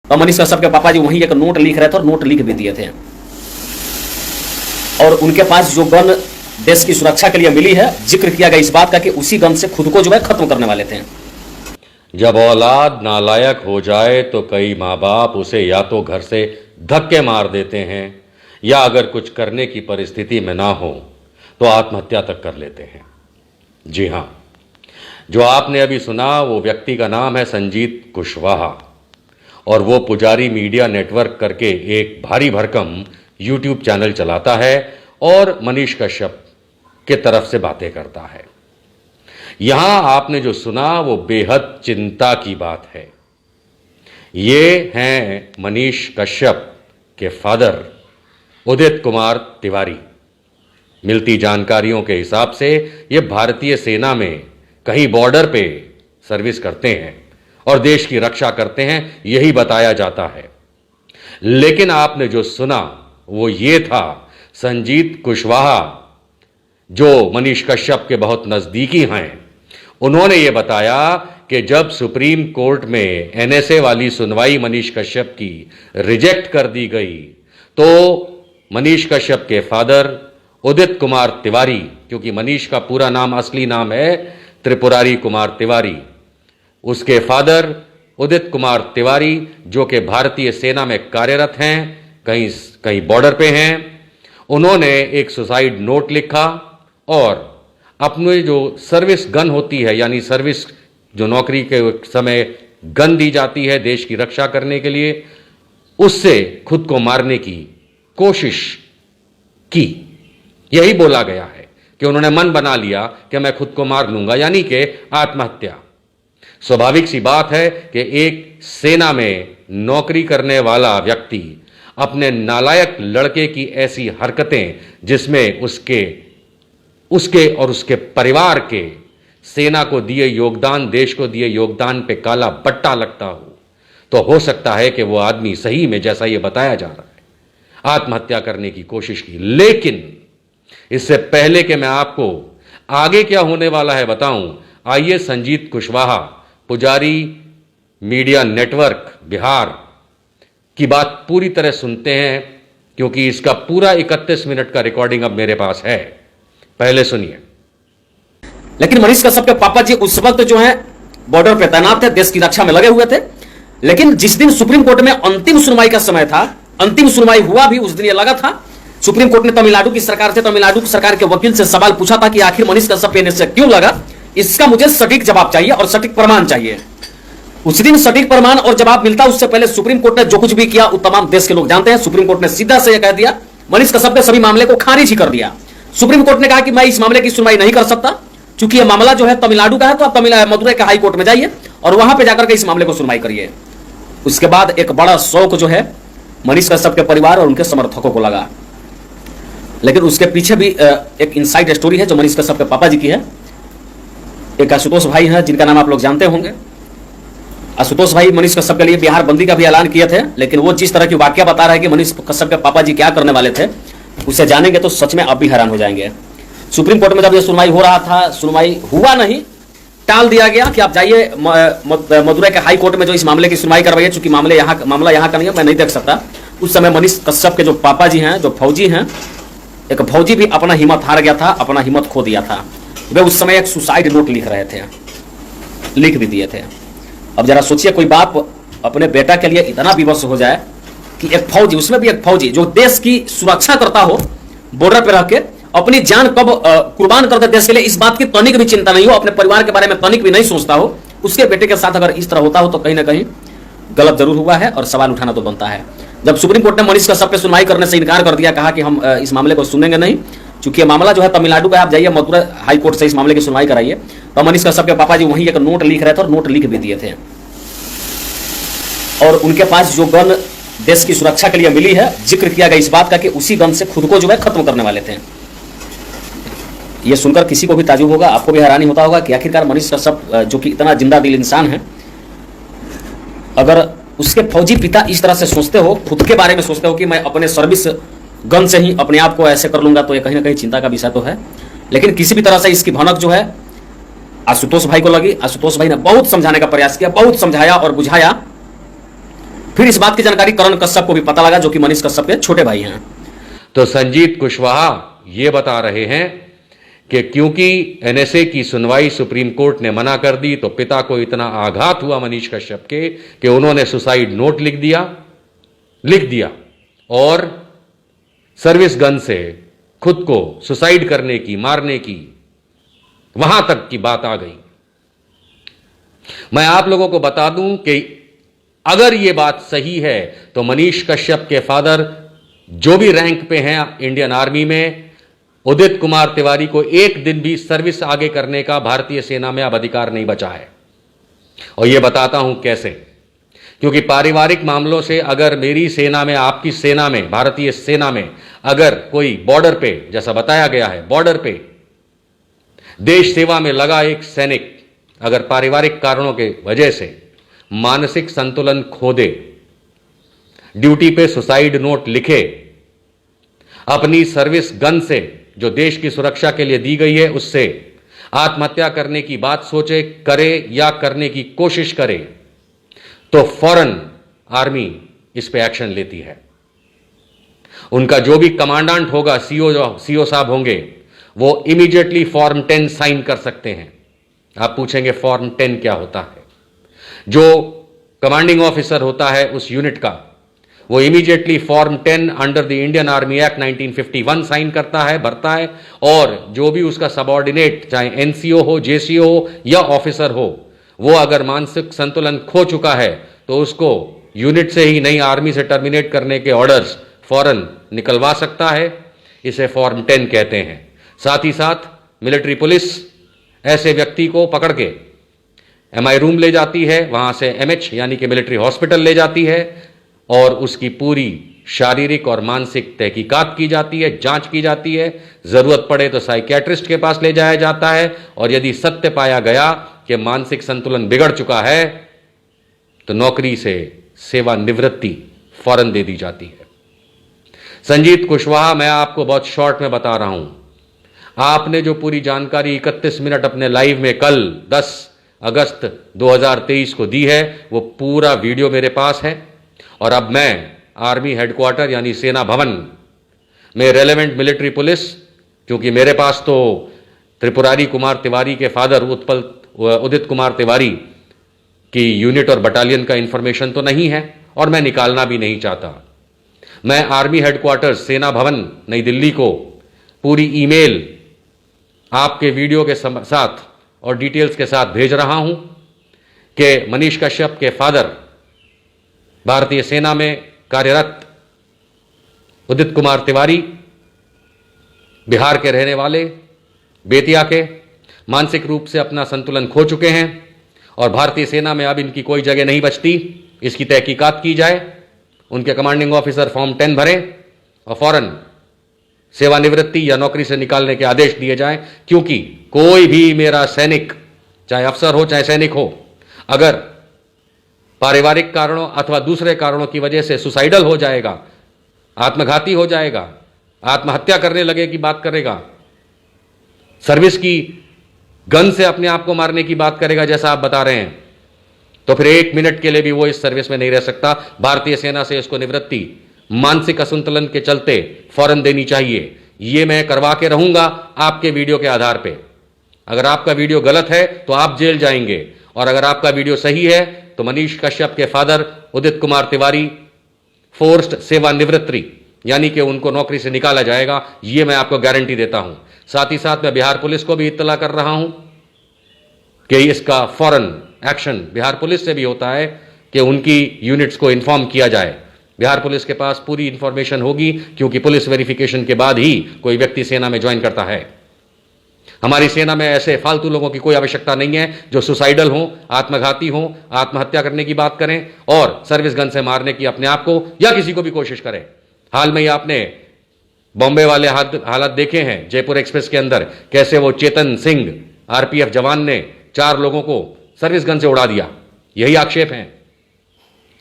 तो मनीष कश्यप के पापा जी वहीं एक नोट लिख रहे थे और नोट लिख भी दिए थे। और उनके पास जो गन देश की सुरक्षा के लिए मिली है, जिक्र किया गया इस बात का कि उसी गन से खुद को जो है खत्म करने वाले थे। जब औलाद नालायक हो जाए तो कई माँ बाप उसे या तो घर से धक्के मार देते हैं या अगर कुछ करने की परिस्थिति में ना हो तो आत्महत्या तक कर लेते हैं। जी हाँ, जो आपने अभी सुना वो व्यक्ति का नाम है संजीत कुशवाहा और वो पुजारी मीडिया नेटवर्क करके एक भारी भरकम यूट्यूब चैनल चलाता है और मनीष कश्यप के तरफ से बातें करता है। यहां आपने जो सुना वो बेहद चिंता की बात है। ये हैं मनीष कश्यप के फादर उदित कुमार तिवारी। मिलती जानकारियों के हिसाब से ये भारतीय सेना में कहीं बॉर्डर पे सर्विस करते हैं और देश की रक्षा करते हैं, यही बताया जाता है। लेकिन आपने जो सुना वो ये था, संजीत कुशवाहा जो मनीष कश्यप के बहुत नजदीकी हैं, उन्होंने ये बताया कि जब सुप्रीम कोर्ट में एनएसए वाली सुनवाई मनीष कश्यप की रिजेक्ट कर दी गई तो मनीष कश्यप के फादर उदित कुमार तिवारी, क्योंकि मनीष का पूरा नाम असली नाम है त्रिपुरारी कुमार तिवारी, उसके फादर उदित कुमार तिवारी जो कि भारतीय सेना में कार्यरत हैं, कहीं बॉर्डर पे हैं, उन्होंने एक सुसाइड नोट लिखा और अपने जो सर्विस गन होती है, यानी सर्विस जो नौकरी के समय गन दी जाती है देश की रक्षा करने के लिए, उससे खुद को मारने की कोशिश की। यही बोला गया है कि उन्होंने मन बना लिया कि मैं खुद को मार लूंगा, यानी कि आत्महत्या। स्वाभाविक सी बात है कि एक सेना में नौकरी करने वाला व्यक्ति अपने नालायक लड़के की ऐसी हरकतें जिसमें उसके और उसके परिवार के सेना को दिए योगदान, देश को दिए योगदान पे काला बट्टा लगता तो हो सकता है कि वो आदमी सही में, जैसा ये बताया जा रहा है, आत्महत्या करने की कोशिश की। लेकिन इससे पहले कि मैं आपको आगे क्या होने वाला है बताऊं, आइए संजीत कुशवाहा पुजारी मीडिया नेटवर्क बिहार की बात पूरी तरह सुनते हैं, क्योंकि इसका पूरा 31 मिनट का रिकॉर्डिंग अब मेरे पास है। पहले सुनिए। लेकिन मनीष कश्यप के पापा जी उस वक्त जो है बॉर्डर पे तैनात थे, देश की रक्षा में लगे हुए थे। लेकिन जिस दिन सुप्रीम कोर्ट में अंतिम सुनवाई का समय था, अंतिम सुनवाई हुआ भी उस दिन ये लगा था, सुप्रीम कोर्ट ने तमिलनाडु की सरकार से, तमिलनाडु की सरकार के वकील से सवाल पूछा था कि आखिर मनीष कश्यप पे एनएसए क्यों लगा, इसका मुझे सटीक जवाब चाहिए और सटीक प्रमाण चाहिए। उस दिन सटीक प्रमाण और जवाब मिलता, उससे पहले सुप्रीम कोर्ट ने जो कुछ भी किया वो तमाम देश के लोग जानते हैं। सुप्रीम कोर्ट ने सीधा से यह कह दिया, मनीष कश्यप ने सभी मामले को खारिज ही कर दिया। सुप्रीम कोर्ट ने कहा कि मैं इस मामले की सुनवाई नहीं कर सकता, क्योंकि यह मामला जो है तमिलनाडु का है, तो आप मदुरई के हाई कोर्ट में जाइए और वहां पे जाकर के इस मामले को सुनवाई करिए। उसके बाद एक बड़ा शौक जो है मनीष कश्यप के परिवार और उनके समर्थकों को लगा। लेकिन उसके पीछे भी एक इनसाइड स्टोरी है जो मनीष कश्यप के पापा जी की है। एक आशुतोष भाई हैं जिनका नाम आप लोग जानते होंगे। आशुतोष भाई मनीष कश्यप के लिए बिहार बंदी का भी ऐलान किए थे, लेकिन वो जिस तरह की वाकया बता रहा है कि मनीष कश्यप के पापा जी क्या करने वाले थे, उसे जानेंगे तो सच में आप भी हैरान हो जाएंगे। सुप्रीम कोर्ट में जब यह सुनवाई हो रहा था, सुनवाई हुआ नहीं, टाल दिया गया कि आप जाइए मदुरई के हाई कोर्ट में जो इस मामले की सुनवाई करवाइए, चूंकि मामला यहाँ का नहीं है, मैं नहीं देख सकता। उस समय मनीष कश्यप के जो पापा जी हैं, जो फौजी हैं, एक फौजी भी अपना हिम्मत हार गया था, अपना हिम्मत खो दिया था। वे उस समय एक सुसाइड नोट लिख रहे थे, लिख भी दिए थे। अब जरा सोचिए, कोई बाप अपने बेटा के लिए इतना विवश हो जाए कि एक फौजी, उसमें भी एक फौजी जो देश की सुरक्षा करता हो, बॉर्डर पे रह के अपनी जान कब कुर्बान कर दे देश के लिए, इस बात की तनिक भी चिंता नहीं हो, अपने परिवार के बारे में तनिक भी नहीं सोचता हो, उसके बेटे के साथ अगर इस तरह होता हो तो कहीं ना कहीं गलत जरूर हुआ है और सवाल उठाना तो बनता है। जब सुप्रीम कोर्ट ने मनीष कश्यप पे सुनवाई करने से इनकार कर दिया, कहा कि हम इस मामले को सुनेंगे नहीं, चूंकि ये मामला जो है तमिलनाडु का, आप जाइए मदुरई हाई कोर्ट से इस मामले की सुनवाई कराइए, तो मनीष कश्यप के पापा जी वहीं एक नोट लिख रहे थे और नोट लिख भी दिए थे। और उनके पास जो गन देश की सुरक्षा के लिए मिली है, जिक्र किया गया इस बात का कि उसी गन से खुद को जो है खत्म करने वाले थे। यह सुनकर किसी को भी ताजुब होगा, आपको भी हैरानी होता होगा कि आखिरकार मनीष कश्यप जो कि इतना जिंदा दिल इंसान है, अगर उसके फौजी पिता इस तरह से सोचते हो, खुद के बारे में सोचते हो कि मैं अपने सर्विस गन से ही अपने आप को ऐसे कर लूंगा, तो ये कहीं ना कहीं चिंता का विषय तो है। लेकिन किसी भी तरह से इसकी भनक जो है आशुतोष भाई को लगी। आशुतोष भाई ने बहुत समझाने का प्रयास किया, बहुत समझाया और बुझाया, फिर इस बात की जानकारी करण कश्यप को भी पता लगा, जो कि मनीष कश्यप के छोटे भाई हैं। तो संजीत कुशवाहा यह बता रहे हैं कि क्योंकि एनएसए की सुनवाई सुप्रीम कोर्ट ने मना कर दी, तो पिता को इतना आघात हुआ मनीष कश्यप के कि उन्होंने सुसाइड नोट लिख दिया और सर्विस गन से खुद को सुसाइड करने की, मारने की, वहां तक की बात आ गई। मैं आप लोगों को बता दूं कि अगर यह बात सही है तो मनीष कश्यप के फादर जो भी रैंक पे हैं इंडियन आर्मी में, उदित कुमार तिवारी को एक दिन भी सर्विस आगे करने का भारतीय सेना में अब अधिकार नहीं बचा है। और यह बताता हूं कैसे, क्योंकि पारिवारिक मामलों से अगर मेरी सेना में, आपकी सेना में, भारतीय सेना में अगर कोई बॉर्डर पे, जैसा बताया गया है, बॉर्डर पे देश सेवा में लगा एक सैनिक अगर पारिवारिक कारणों के वजह से मानसिक संतुलन खो दे, ड्यूटी पे सुसाइड नोट लिखे, अपनी सर्विस गन से जो देश की सुरक्षा के लिए दी गई है उससे आत्महत्या करने की बात सोचे, करे या करने की कोशिश करे, तो फौरन आर्मी इस पे एक्शन लेती है। उनका जो भी कमांडेंट होगा, सीओ साहब होंगे, वो इमीडिएटली फॉर्म 10 साइन कर सकते हैं। आप पूछेंगे फॉर्म 10 क्या होता है? जो कमांडिंग ऑफिसर होता है उस यूनिट का, वो immediately form 10 under the Indian army act 1951 sign करता है, भरता है, और जो भी उसका सबऑर्डिनेट, चाहे एनसीओ हो, जेसीओ हो या ऑफिसर हो, वो अगर मानसिक संतुलन खो चुका है तो उसको यूनिट से ही, नहीं आर्मी से टर्मिनेट करने के ऑर्डर्स फौरन निकलवा सकता है। इसे फॉर्म 10 कहते हैं। साथ ही साथ मिलिट्री पुलिस ऐसे व्यक्ति को पकड़ के एमआई रूम ले जाती है, वहां से एमएच यानी कि मिलिट्री हॉस्पिटल ले जाती है और उसकी पूरी शारीरिक और मानसिक तहकीकात की जाती है, जांच की जाती है। जरूरत पड़े तो साइकियाट्रिस्ट के पास ले जाया जाता है और यदि सत्य पाया गया कि मानसिक संतुलन बिगड़ चुका है तो नौकरी से सेवानिवृत्ति फौरन दे दी जाती है। संजीत कुशवाहा, मैं आपको बहुत शॉर्ट में बता रहा हूं, आपने जो पूरी जानकारी 31 मिनट अपने लाइव में कल 10 अगस्त 2023 को दी है, वो पूरा वीडियो मेरे पास है। और अब मैं आर्मी हेडक्वार्टर यानी सेना भवन में रेलेवेंट मिलिट्री पुलिस, क्योंकि मेरे पास तो त्रिपुरारी कुमार तिवारी के फादर उदित कुमार तिवारी की यूनिट और बटालियन का इंफॉर्मेशन तो नहीं है और मैं निकालना भी नहीं चाहता। मैं आर्मी हेडक्वार्टर सेना भवन नई दिल्ली को पूरी ईमेल आपके वीडियो के साथ और डिटेल्स के साथ भेज रहा हूं कि मनीष कश्यप के फादर, भारतीय सेना में कार्यरत उदित कुमार तिवारी, बिहार के रहने वाले, बेतिया के, मानसिक रूप से अपना संतुलन खो चुके हैं और भारतीय सेना में अब इनकी कोई जगह नहीं बचती। इसकी तहकीकात की जाए, उनके कमांडिंग ऑफिसर फॉर्म 10 भरें और फौरन सेवानिवृत्ति या नौकरी से निकालने के आदेश दिए जाएं। क्योंकि कोई भी मेरा सैनिक, चाहे अफसर हो चाहे सैनिक हो, अगर पारिवारिक कारणों अथवा दूसरे कारणों की वजह से सुसाइडल हो जाएगा, आत्मघाती हो जाएगा, आत्महत्या करने लगे की बात करेगा, सर्विस की गन से अपने आप को मारने की बात करेगा जैसा आप बता रहे हैं, तो फिर 1 मिनट के लिए भी वो इस सर्विस में नहीं रह सकता। भारतीय सेना से इसको निवृत्ति मानसिक असंतुलन के चलते फौरन देनी चाहिए। ये मैं करवा के रहूंगा आपके वीडियो के आधार पे। अगर आपका वीडियो गलत है तो आप जेल जाएंगे और अगर आपका वीडियो सही है तो मनीष कश्यप के फादर उदित कुमार तिवारी फोर्स्ड सेवानिवृत्ति यानी कि उनको नौकरी से निकाला जाएगा। यह मैं आपको गारंटी देता हूं। साथ ही साथ मैं बिहार पुलिस को भी इत्तला कर रहा हूं कि इसका फौरन एक्शन बिहार पुलिस से भी होता है कि उनकी यूनिट्स को इन्फॉर्म किया जाए। बिहार पुलिस के पास पूरी इंफॉर्मेशन होगी क्योंकि पुलिस वेरिफिकेशन के बाद ही कोई व्यक्ति सेना में ज्वाइन करता है। हमारी सेना में ऐसे फालतू लोगों की कोई आवश्यकता नहीं है जो सुसाइडल हो, आत्मघाती हो, आत्महत्या करने की बात करें और सर्विस गन से मारने की अपने आप को या किसी को भी कोशिश करें। हाल में ही आपने बॉम्बे वाले हालात देखे हैं, जयपुर एक्सप्रेस के अंदर कैसे वो चेतन सिंह आरपीएफ जवान ने 4 लोगों को सर्विस गन से उड़ा दिया। यही आक्षेप है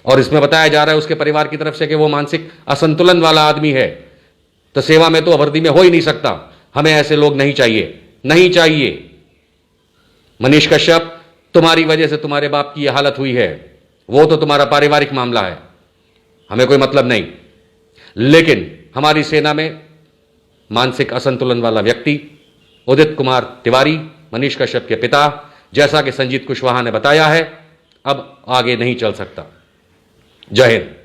और इसमें बताया जा रहा है उसके परिवार की तरफ से कि वो मानसिक असंतुलन वाला आदमी है, तो सेवा में तो वर्दी में हो ही नहीं सकता। हमें ऐसे लोग नहीं चाहिए, नहीं चाहिए। मनीष कश्यप, तुम्हारी वजह से तुम्हारे बाप की यह हालत हुई है, वो तो तुम्हारा पारिवारिक मामला है। हमें कोई मतलब नहीं, लेकिन हमारी सेना में मानसिक असंतुलन वाला व्यक्ति उदित कुमार तिवारी, मनीष कश्यप के पिता, जैसा कि संजीत कुशवाहा ने बताया है, अब आगे नहीं चल सकता। जय हिंद।